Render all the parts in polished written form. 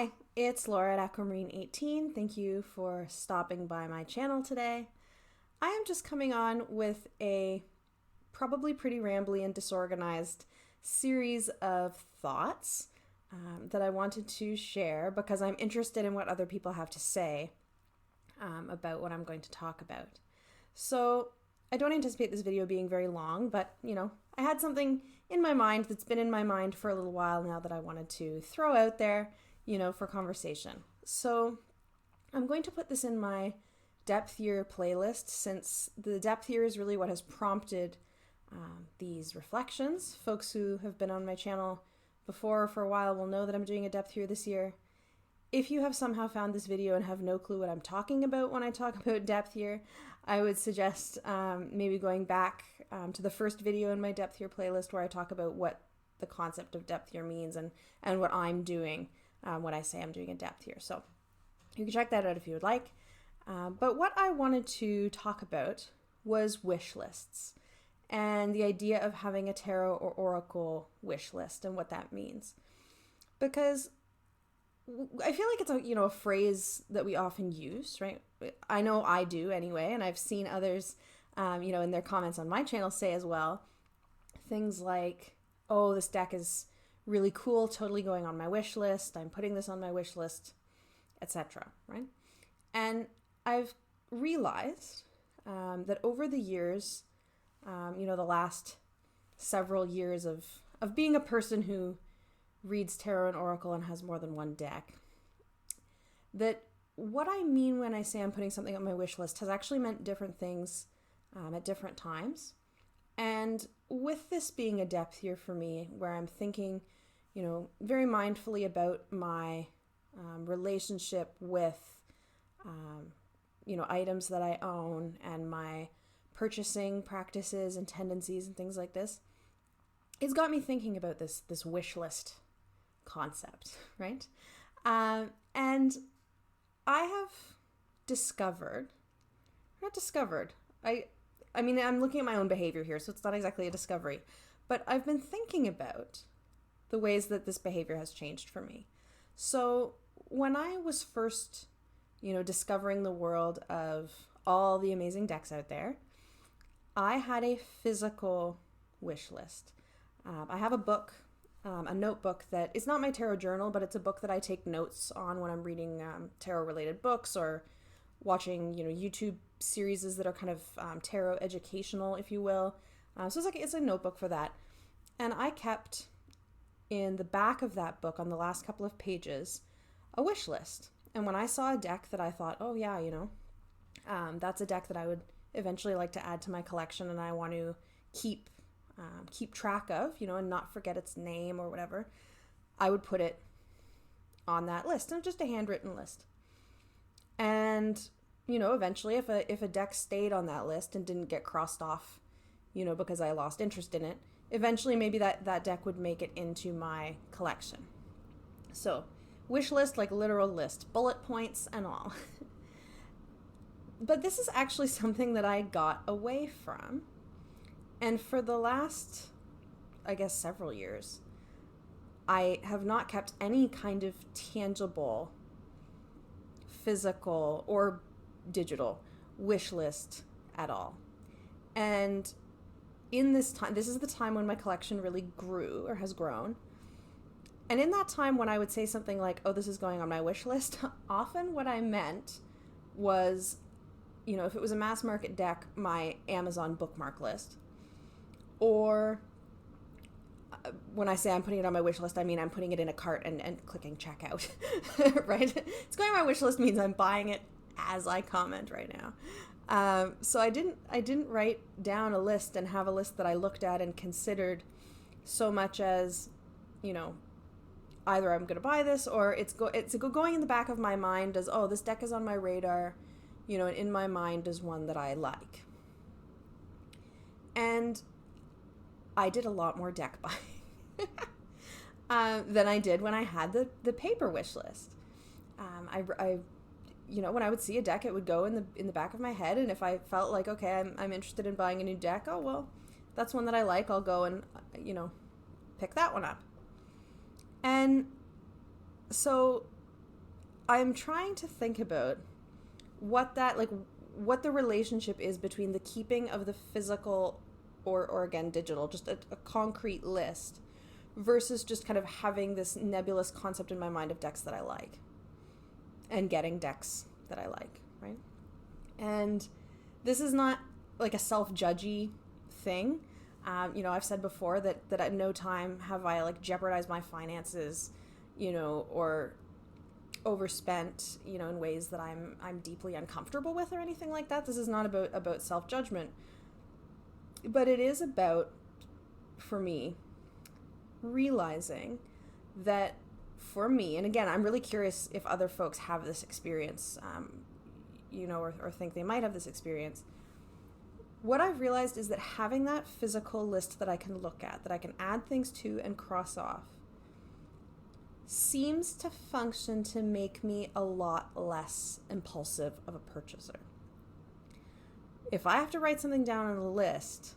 Hi, it's Laura at Aquamarine18. Thank you for stopping by my channel today. I am just coming on with a probably pretty rambly and disorganized series of thoughts that I wanted to share because I'm interested in what other people have to say about what I'm going to talk about. So I don't anticipate this video being very long, but I had something in my mind that's been in my mind for a little while now that I wanted to throw out there, for conversation. So I'm going to put this in my depth year playlist since the depth year is really what has prompted these reflections. Folks who have been on my channel before for a while will know that I'm doing a depth year this year. If you have somehow found this video and have no clue what I'm talking about when I talk about depth year, I would suggest maybe going back to the first video in my depth year playlist where I talk about what the concept of depth year means and what I'm doing when I say I'm doing a depth year. So you can check that out if you would like. But what I wanted to talk about was wish lists and the idea of having a tarot or oracle wish list and what that means. Because I feel like it's a phrase that we often use, right? I know I do anyway, and I've seen others, in their comments on my channel say as well, things like, oh, this deck is really cool, totally going on my wish list, I'm putting this on my wish list, etc., right? And I've realized that over the years, the last several years of being a person who reads tarot and oracle and has more than one deck, that what I mean when I say I'm putting something on my wish list has actually meant different things at different times. And with this being a depth year for me, where I'm thinking, very mindfully about my relationship with, items that I own and my purchasing practices and tendencies and things like this, it's got me thinking about this wish list concept, right? And I have I'm looking at my own behavior here, so it's not exactly a discovery, but I've been thinking about the ways that this behavior has changed for me. So when I was first, discovering the world of all the amazing decks out there, I had a physical wish list. I have a book, a notebook that is not my tarot journal, but it's a book that I take notes on when I'm reading tarot-related books or watching, YouTube series that are kind of tarot educational, if you will. So it's a notebook for that. And I kept in the back of that book, on the last couple of pages, a wish list. And when I saw a deck that I thought, oh yeah, that's a deck that I would eventually like to add to my collection and I want to keep track of, and not forget its name or whatever, I would put it on that list, and just a handwritten list. And, eventually if a deck stayed on that list and didn't get crossed off, because I lost interest in it, eventually maybe that deck would make it into my collection. So, wish list, like literal list, bullet points and all. But this is actually something that I got away from. And for the last, several years, I have not kept any kind of tangible, physical, or digital wish list at all. And in this time, this is the time when my collection really grew or has grown. And in that time when I would say something like, oh, this is going on my wish list, often what I meant was, if it was a mass market deck, my Amazon bookmark list. Or when I say I'm putting it on my wish list, I mean I'm putting it in a cart and clicking checkout, right? It's going on my wish list means I'm buying it as I comment right now. So I didn't write down a list and have a list that I looked at and considered so much as, either I'm going to buy this or it's going in the back of my mind as, oh, this deck is on my radar, and in my mind is one that I like. And I did a lot more deck buying than I did when I had the paper wish list. When I would see a deck, it would go in the back of my head, and if I felt like, okay, I'm interested in buying a new deck, oh well, that's one that I like, I'll go and pick that one up. And so I'm trying to think about what the relationship is between the keeping of the physical or again, digital, just a concrete list versus just kind of having this nebulous concept in my mind of decks that I like and getting decks that I like, right? And this is not like a self-judgy thing. I've said before that at no time have I like jeopardized my finances, or overspent, in ways that I'm deeply uncomfortable with or anything like that. This is not about self-judgment, but it is about, for me, realizing that for me, and again, I'm really curious if other folks have this experience, or think they might have this experience. What I've realized is that having that physical list that I can look at, that I can add things to and cross off, seems to function to make me a lot less impulsive of a purchaser. If I have to write something down on the list,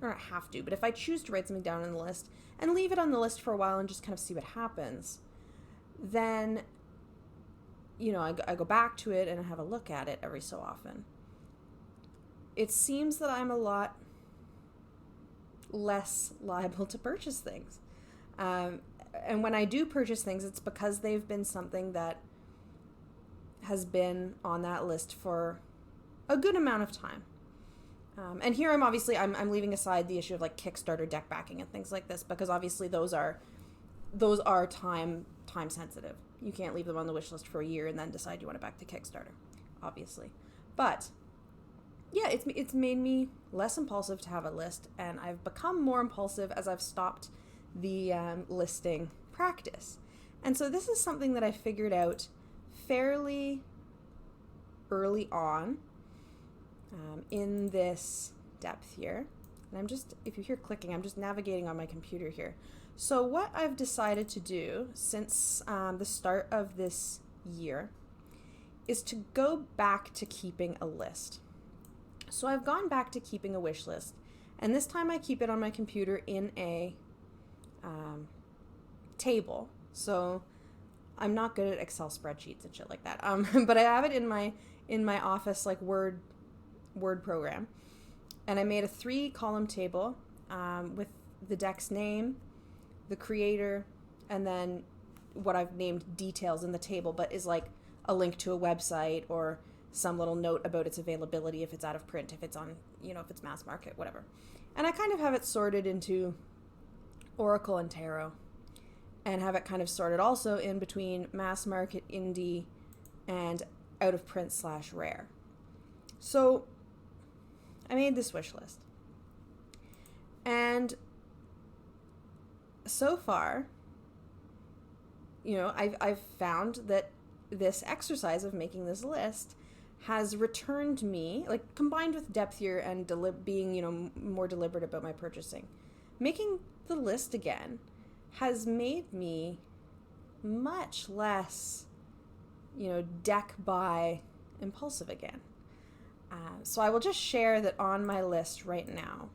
or not have to, but if I choose to write something down on the list and leave it on the list for a while and just kind of see what happens, then, I go back to it and I have a look at it every so often. It seems that I'm a lot less liable to purchase things. And when I do purchase things, it's because they've been something that has been on that list for a good amount of time. And here I'm leaving aside the issue of like Kickstarter deck backing and things like this, because obviously those are time sensitive. You can't leave them on the wish list for a year and then decide you want to back to Kickstarter, obviously. But yeah, it's made me less impulsive to have a list, and I've become more impulsive as I've stopped the listing practice. And so this is something that I figured out fairly early on in this depth here. And if you hear clicking, I'm just navigating on my computer here. So what I've decided to do since the start of this year is to go back to keeping a list. So I've gone back to keeping a wish list, and this time I keep it on my computer in a table. So I'm not good at Excel spreadsheets and shit like that. But I have it in my office like Word program, and I made a 3-column table with the deck's name, the creator, and then what I've named details in the table, but is like a link to a website or some little note about its availability, if it's out of print, if it's on, if it's mass market, whatever. And I kind of have it sorted into Oracle and Tarot, and have it kind of sorted also in between mass market, indie, and out of print / rare. So I made this wish list. And so far, I've found that this exercise of making this list has returned me, like combined with depth here and being, more deliberate about my purchasing, making the list again has made me much less, deck buy impulsive again. So I will just share that on my list right now,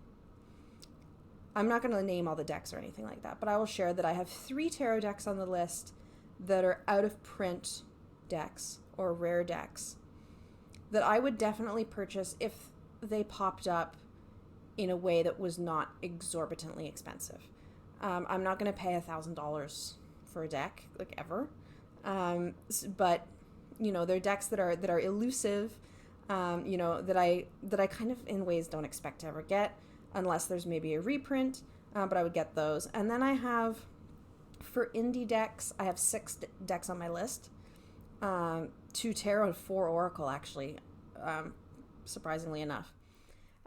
I'm not going to name all the decks or anything like that, but I will share that I have 3 tarot decks on the list that are out of print decks or rare decks that I would definitely purchase if they popped up in a way that was not exorbitantly expensive. I'm not going to pay $1,000 for a deck, like ever. But, they're decks that are elusive, that I kind of in ways don't expect to ever get unless there's maybe a reprint, but I would get those. And then I have, for indie decks, I have 6 decks on my list, 2 tarot and 4 oracle, actually, surprisingly enough.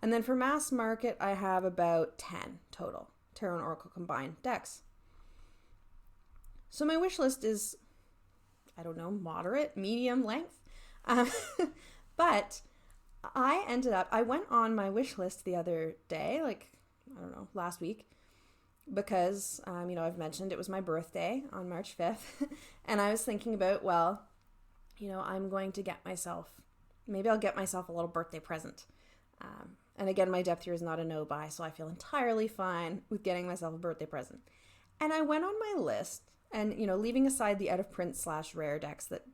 And then for mass market, I have about 10 total tarot and oracle combined decks. So my wish list is, moderate, medium length. But I went on my wish list the other day, last week, because, I've mentioned it was my birthday on March 5th. And I was thinking about, I'm going to maybe I'll get myself a little birthday present. And again, my depth here is not a no buy, so I feel entirely fine with getting myself a birthday present. And I went on my list, and, leaving aside the out of print / rare decks that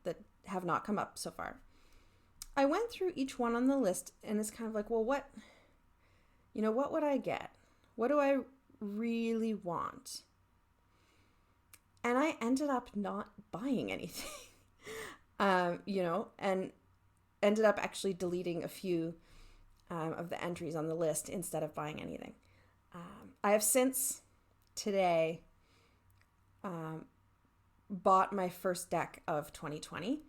have not come up so far, I went through each one on the list, and it's kind of like, well, what would I get? What do I really want? And I ended up not buying anything, and ended up actually deleting a few of the entries on the list instead of buying anything. I have since today bought my first deck of 2020,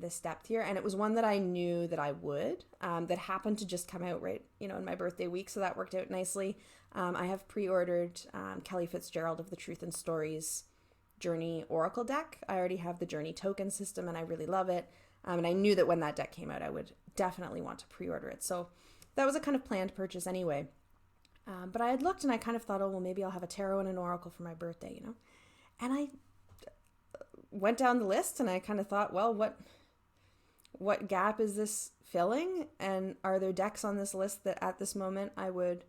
this depth here, and it was one that I knew that I would, that happened to just come out right, in my birthday week, so that worked out nicely. I have pre-ordered Kelly Fitzgerald of the Truth and Stories Journey Oracle deck. I already have the Journey token system, and I really love it, and I knew that when that deck came out, I would definitely want to pre-order it, so that was a kind of planned purchase anyway. But I had looked, and I kind of thought, oh, well, maybe I'll have a tarot and an oracle for my birthday, and I went down the list, and I kind of thought, well, what gap is this filling? And are there decks on this list that at this moment I would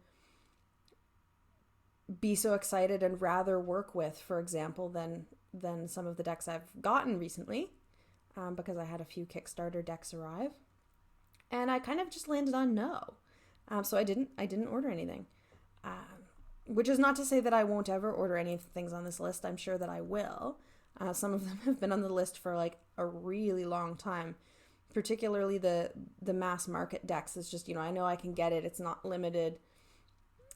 be so excited and rather work with, for example, than some of the decks I've gotten recently, because I had a few Kickstarter decks arrive, and I kind of just landed on no. So I didn't order anything, which is not to say that I won't ever order any things on this list. I'm sure that I will. Some of them have been on the list for like a really long time, particularly the mass market decks. It's just, I know I can get it. It's not limited,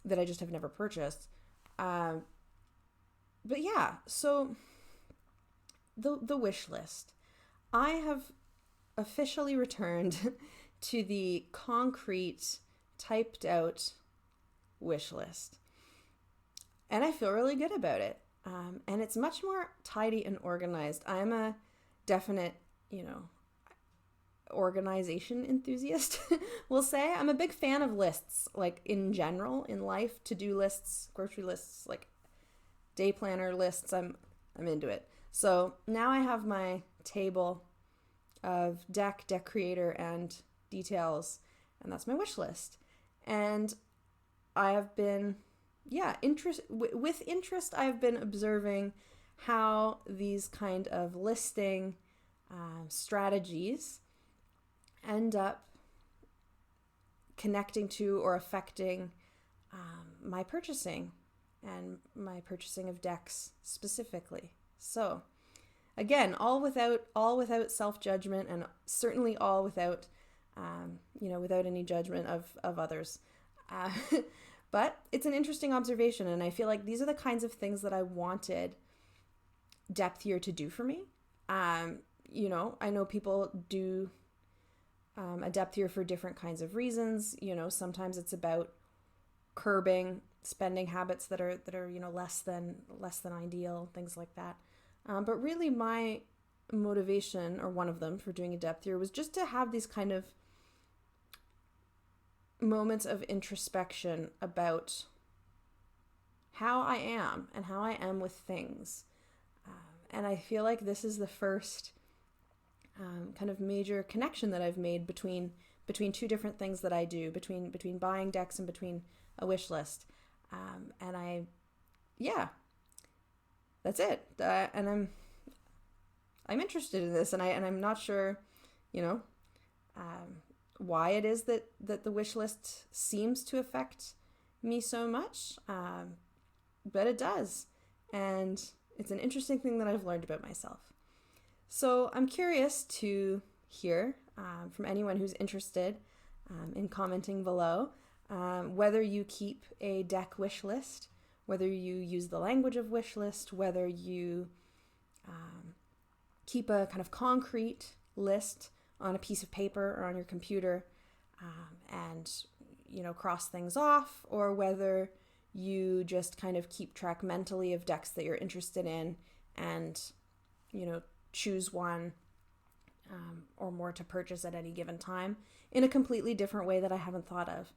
that I just have never purchased. But yeah, so the wish list. I have officially returned to the concrete, typed out wish list. And I feel really good about it. And it's much more tidy and organized. I'm a definite, organization enthusiast, we'll say. I'm a big fan of lists, like in general, in life, to-do lists, grocery lists, like day planner lists. I'm into it. So now I have my table of deck creator, and details, and that's my wish list. And I have been, with interest, I've been observing how these kind of listing strategies end up connecting to or affecting my purchasing, and my purchasing of decks specifically. So again, all without self-judgment, and certainly all without without any judgment of others. But it's an interesting observation, and I feel like these are the kinds of things that I wanted Depth Year to do for me. I know people do a Depth Year for different kinds of reasons. Sometimes it's about curbing spending habits that are less than ideal, things like that. But really, my motivation, or one of them, for doing a Depth Year was just to have these kind of moments of introspection about how I am and how I am with things. And I feel like this is the first kind of major connection that I've made between two different things that I do, between buying decks and between a wish list. And that's it. And I'm interested in this, and I'm not sure, why it is that the wish list seems to affect me so much, but it does, and it's an interesting thing that I've learned about myself. So I'm curious to hear from anyone who's interested in commenting below, whether you keep a deck wish list, whether you use the language of wish list, whether you keep a kind of concrete list on a piece of paper or on your computer, and cross things off, or whether you just kind of keep track mentally of decks that you're interested in, and choose one or more to purchase at any given time in a completely different way that I haven't thought of.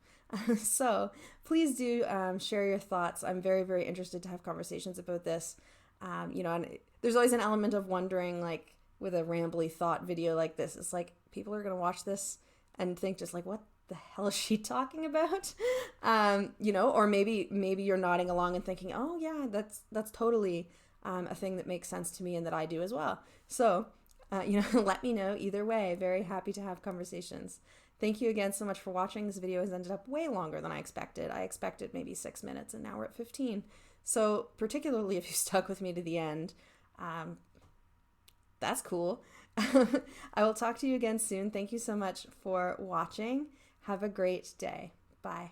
So please do share your thoughts. I'm very, very interested to have conversations about this. And there's always an element of wondering, like with a rambly thought video like this, it's like people are going to watch this and think just like, what the hell is she talking about? Or maybe you're nodding along and thinking, oh yeah, that's totally a thing that makes sense to me and that I do as well. So, let me know either way. Very happy to have conversations. Thank you again so much for watching. This video has ended up way longer than I expected. I expected maybe 6 minutes, and now we're at 15. So particularly if you stuck with me to the end, that's cool. I will talk to you again soon. Thank you so much for watching. Have a great day. Bye.